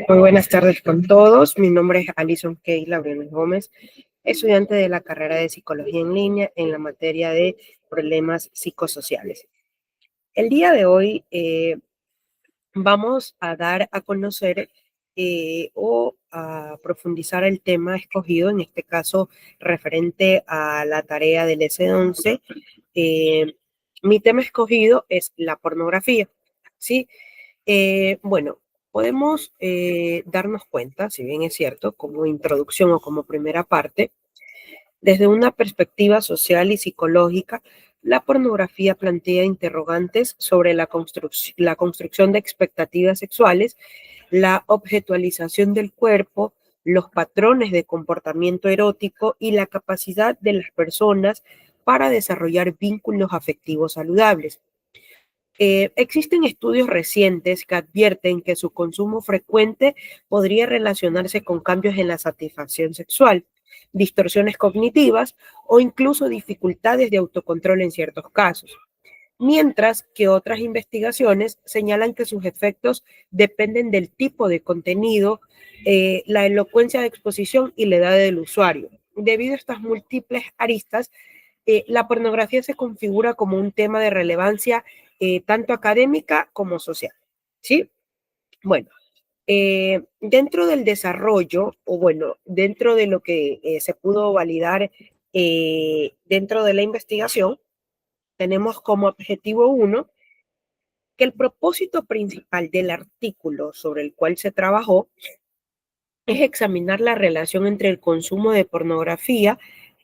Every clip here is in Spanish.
Muy buenas tardes con todos. Mi nombre es Alison Keila Briones Gómez, estudiante de la carrera de Psicología en Línea en la materia de problemas psicosociales. El día de hoy vamos a dar a conocer o a profundizar el tema escogido, en este caso referente a la tarea del S11. Mi tema escogido es la pornografía, ¿sí? Bueno, podemos darnos cuenta, si bien es cierto, como introducción o como primera parte, desde una perspectiva social y psicológica, la pornografía plantea interrogantes sobre la construcción de expectativas sexuales, la objetualización del cuerpo, los patrones de comportamiento erótico y la capacidad de las personas para desarrollar vínculos afectivos saludables. Existen estudios recientes que advierten que su consumo frecuente podría relacionarse con cambios en la satisfacción sexual, distorsiones cognitivas o incluso dificultades de autocontrol en ciertos casos, mientras que otras investigaciones señalan que sus efectos dependen del tipo de contenido, la elocuencia de exposición y la edad del usuario. Debido a estas múltiples aristas, la pornografía se configura como un tema de relevancia tanto académica como social, ¿sí? Bueno, dentro del desarrollo, o bueno, dentro de lo que se pudo validar dentro de la investigación, tenemos como objetivo uno que el propósito principal del artículo sobre el cual se trabajó es examinar la relación entre el consumo de pornografía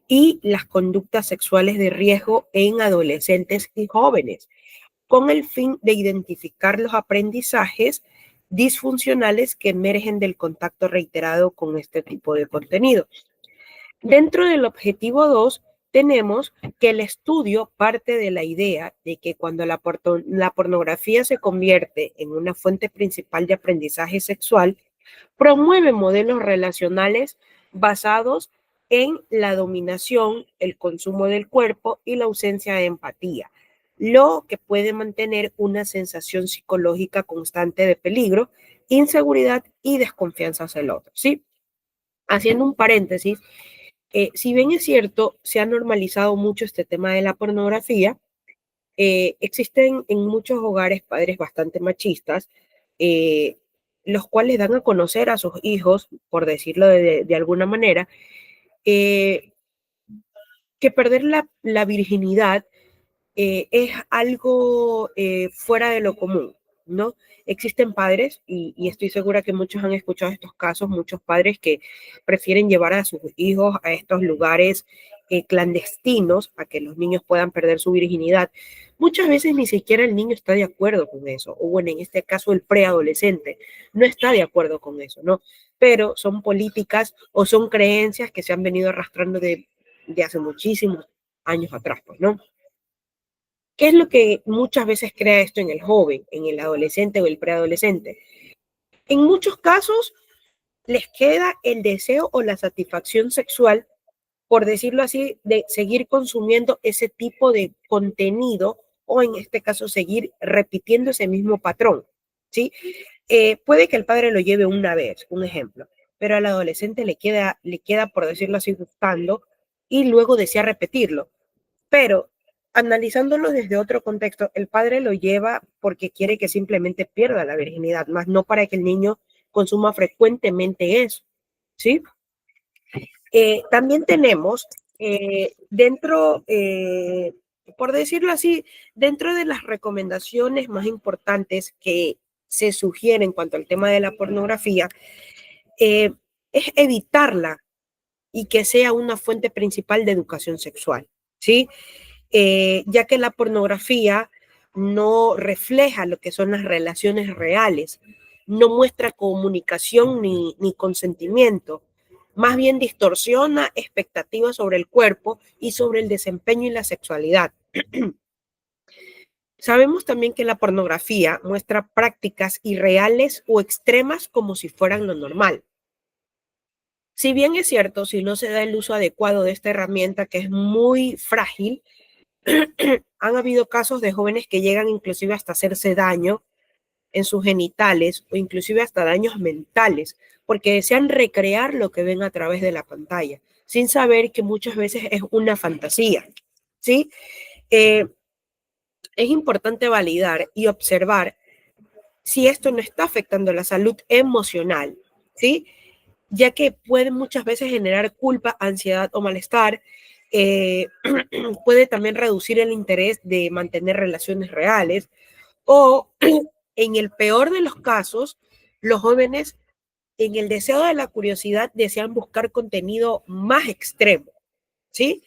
y las conductas sexuales de riesgo en adolescentes y jóvenes, con el fin de identificar los aprendizajes disfuncionales que emergen del contacto reiterado con este tipo de contenido. Dentro del objetivo 2, tenemos que el estudio parte de la idea de que cuando la pornografía se convierte en una fuente principal de aprendizaje sexual, promueve modelos relacionales basados en la dominación, el consumo del cuerpo y la ausencia de empatía, lo que puede mantener una sensación psicológica constante de peligro, inseguridad y desconfianza hacia el otro, ¿sí? Haciendo un paréntesis, si bien es cierto, se ha normalizado mucho este tema de la pornografía, existen en muchos hogares padres bastante machistas, eh, los cuales dan a conocer a sus hijos, por decirlo de alguna manera, eh, que perder la virginidad es algo fuera de lo común, ¿no? Existen padres, y estoy segura que muchos han escuchado estos casos, muchos padres que prefieren llevar a sus hijos a estos lugares clandestinos a que los niños puedan perder su virginidad. Muchas veces ni siquiera el niño está de acuerdo con eso, o bueno, en este caso el preadolescente no está de acuerdo con eso, ¿no? Pero son políticas o son creencias que se han venido arrastrando de hace muchísimos años atrás, pues, ¿no? ¿Qué es lo que muchas veces crea esto en el joven, en el adolescente o el preadolescente? En muchos casos les queda el deseo o la satisfacción sexual, por decirlo así, de seguir consumiendo ese tipo de contenido o en este caso seguir repitiendo ese mismo patrón, ¿sí? Puede que el padre lo lleve una vez, un ejemplo, pero al adolescente le queda, por decirlo así, gustando y luego desea repetirlo. Pero analizándolo desde otro contexto, el padre lo lleva porque quiere que simplemente pierda la virginidad, más no para que el niño consuma frecuentemente eso, ¿sí? También tenemos por decirlo así, dentro de las recomendaciones más importantes que se sugieren en cuanto al tema de la pornografía, eh, es evitarla y que sea una fuente principal de educación sexual, ¿sí? Ya que la pornografía no refleja lo que son las relaciones reales, no muestra comunicación ni consentimiento, más bien distorsiona expectativas sobre el cuerpo y sobre el desempeño y la sexualidad. Sabemos también que la pornografía muestra prácticas irreales o extremas como si fueran lo normal. Si bien es cierto, si no se da el uso adecuado de esta herramienta que es muy frágil, han habido casos de jóvenes que llegan inclusive hasta hacerse daño en sus genitales o inclusive hasta daños mentales, porque desean recrear lo que ven a través de la pantalla, sin saber que muchas veces es una fantasía, ¿sí? Eh, es importante validar y observar si esto no está afectando la salud emocional, ¿sí? Ya que puede muchas veces generar culpa, ansiedad o malestar. Eh, puede también reducir el interés de mantener relaciones reales o, en el peor de los casos, los jóvenes, en el deseo de la curiosidad, desean buscar contenido más extremo, ¿sí?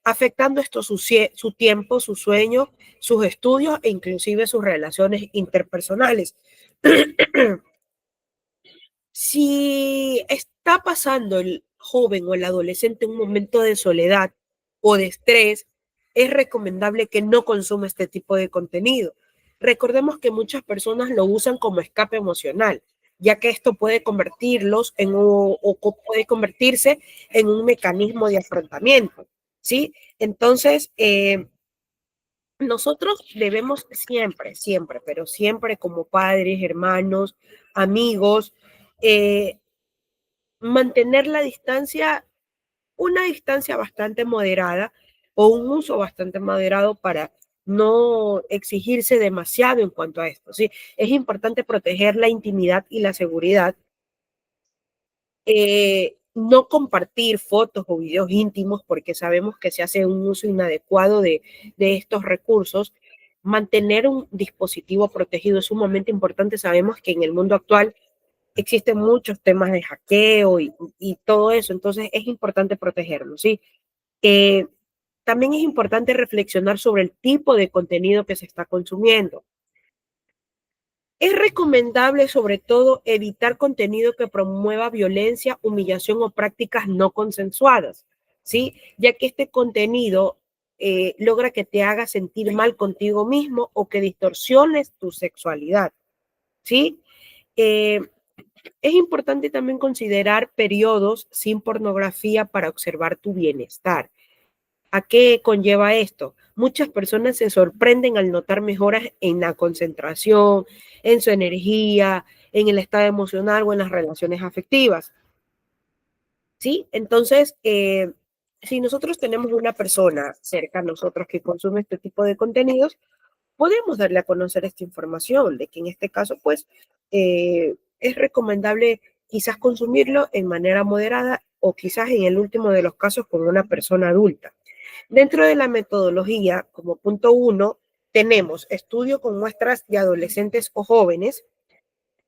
Afectando esto su tiempo, su sueño, sus estudios e inclusive sus relaciones interpersonales. Si está pasando el joven o el adolescente un momento de soledad o de estrés, es recomendable que no consuma este tipo de contenido. Recordemos que muchas personas lo usan como escape emocional, ya que esto puede convertirlos o puede convertirse en un mecanismo de afrontamiento, ¿sí? Entonces, nosotros debemos siempre, siempre, pero siempre como padres, hermanos, amigos, eh, mantener la distancia, una distancia bastante moderada o un uso bastante moderado para no exigirse demasiado en cuanto a esto. ¿Sí? Es importante proteger la intimidad y la seguridad, no compartir fotos o videos íntimos porque sabemos que se hace un uso inadecuado de estos recursos. Mantener un dispositivo protegido es sumamente importante. Sabemos que en el mundo actual existen muchos temas de hackeo y todo eso, entonces es importante protegerlo, ¿sí? Eh, también es importante reflexionar sobre el tipo de contenido que se está consumiendo. Es recomendable, sobre todo, evitar contenido que promueva violencia, humillación o prácticas no consensuadas, ¿sí? Ya que este contenido logra que te haga sentir mal contigo mismo o que distorsiones tu sexualidad, ¿sí? Eh, Es importante también considerar periodos sin pornografía para observar tu bienestar. ¿A qué conlleva esto? Muchas personas se sorprenden al notar mejoras en la concentración, en su energía, en el estado emocional o en las relaciones afectivas. ¿Sí? Entonces, si nosotros tenemos una persona cerca a nosotros que consume este tipo de contenidos, podemos darle a conocer esta información, de que en este caso, pues, es recomendable quizás consumirlo en manera moderada o quizás en el último de los casos con una persona adulta. Dentro de la metodología, como punto uno, tenemos estudio con muestras de adolescentes o jóvenes.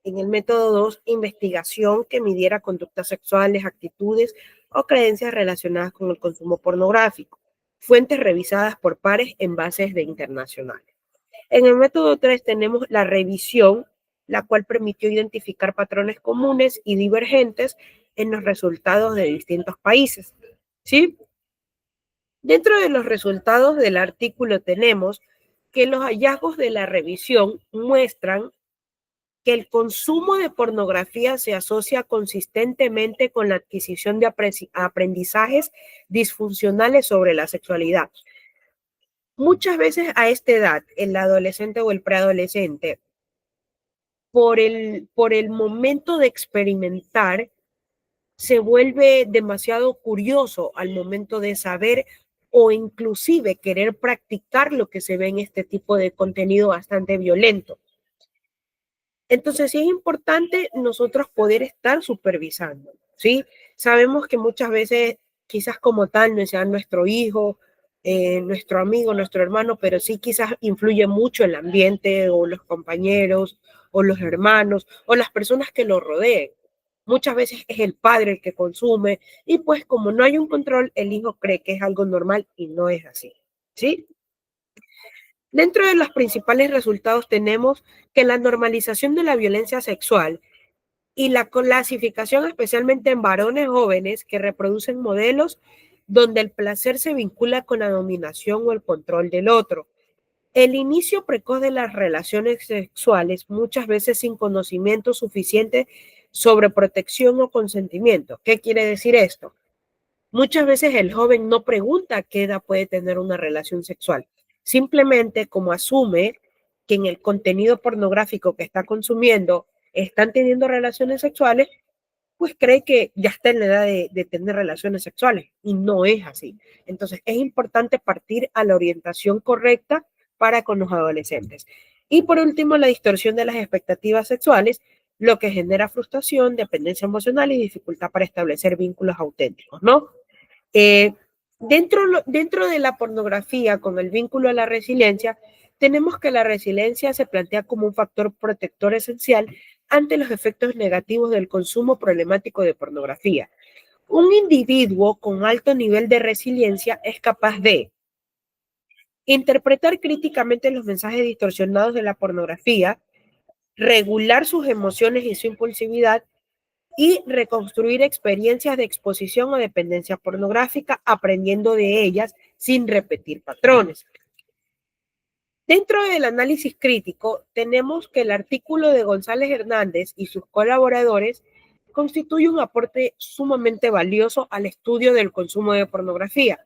En el método 2, investigación que midiera conductas sexuales, actitudes o creencias relacionadas con el consumo pornográfico. Fuentes revisadas por pares en bases de internacionales. En el método 3 tenemos la revisión, la cual permitió identificar patrones comunes y divergentes en los resultados de distintos países. ¿Sí? Dentro de los resultados del artículo tenemos que los hallazgos de la revisión muestran que el consumo de pornografía se asocia consistentemente con la adquisición de aprendizajes disfuncionales sobre la sexualidad. Muchas veces a esta edad, el adolescente o el preadolescente, por el momento de experimentar, se vuelve demasiado curioso al momento de saber o inclusive querer practicar lo que se ve en este tipo de contenido bastante violento. Entonces, sí es importante nosotros poder estar supervisando, ¿sí? Sabemos que muchas veces, quizás como tal, no sea nuestro hijo, nuestro amigo, nuestro hermano, pero sí quizás influye mucho el ambiente o los compañeros o los hermanos o las personas que lo rodeen. Muchas veces es el padre el que consume y pues como no hay un control, el hijo cree que es algo normal y no es así, ¿sí? Dentro de los principales resultados tenemos que la normalización de la violencia sexual y la clasificación especialmente en varones jóvenes que reproducen modelos donde el placer se vincula con la dominación o el control del otro. El inicio precoz de las relaciones sexuales, muchas veces sin conocimiento suficiente sobre protección o consentimiento. ¿Qué quiere decir esto? Muchas veces el joven no pregunta a qué edad puede tener una relación sexual. Simplemente como asume que en el contenido pornográfico que está consumiendo están teniendo relaciones sexuales, pues cree que ya está en la edad de tener relaciones sexuales y no es así. Entonces es importante partir a la orientación correcta para con los adolescentes. Y por último, la distorsión de las expectativas sexuales, lo que genera frustración, dependencia emocional y dificultad para establecer vínculos auténticos, ¿no? Eh, dentro de la pornografía, con el vínculo a la resiliencia, tenemos que la resiliencia se plantea como un factor protector esencial ante los efectos negativos del consumo problemático de pornografía. Un individuo con alto nivel de resiliencia es capaz de interpretar críticamente los mensajes distorsionados de la pornografía, regular sus emociones y su impulsividad, y reconstruir experiencias de exposición o dependencia pornográfica, aprendiendo de ellas sin repetir patrones. Dentro del análisis crítico, tenemos que el artículo de González Hernández y sus colaboradores constituye un aporte sumamente valioso al estudio del consumo de pornografía.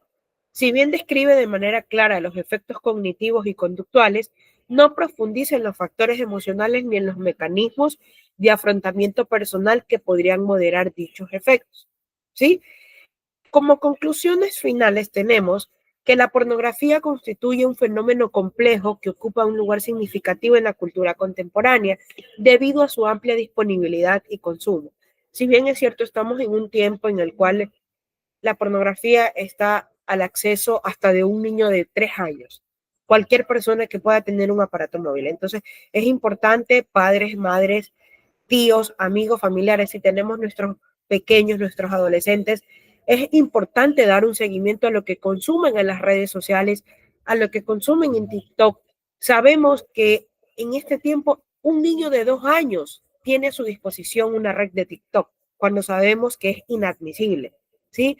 Si bien describe de manera clara los efectos cognitivos y conductuales, no profundiza en los factores emocionales ni en los mecanismos de afrontamiento personal que podrían moderar dichos efectos. ¿Sí? Como conclusiones finales tenemos que la pornografía constituye un fenómeno complejo que ocupa un lugar significativo en la cultura contemporánea debido a su amplia disponibilidad y consumo. Si bien es cierto, estamos en un tiempo en el cual la pornografía está al acceso hasta de un niño de 3 años, cualquier persona que pueda tener un aparato móvil. Entonces, es importante, padres, madres, tíos, amigos, familiares, si tenemos nuestros pequeños, nuestros adolescentes, es importante dar un seguimiento a lo que consumen en las redes sociales, a lo que consumen en TikTok. Sabemos que en este tiempo un niño de 2 años tiene a su disposición una red de TikTok, cuando sabemos que es inadmisible, ¿sí?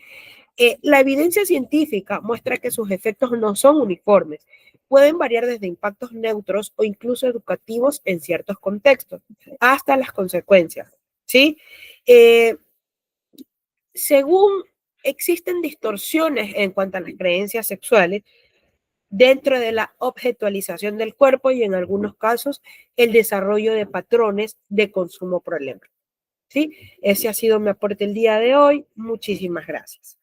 La evidencia científica muestra que sus efectos no son uniformes. Pueden variar desde impactos neutros o incluso educativos en ciertos contextos, hasta las consecuencias, ¿sí? Eh, Según existen distorsiones en cuanto a las creencias sexuales dentro de la objetualización del cuerpo y en algunos casos el desarrollo de patrones de consumo problemático, ¿sí? Ese ha sido mi aporte el día de hoy. Muchísimas gracias.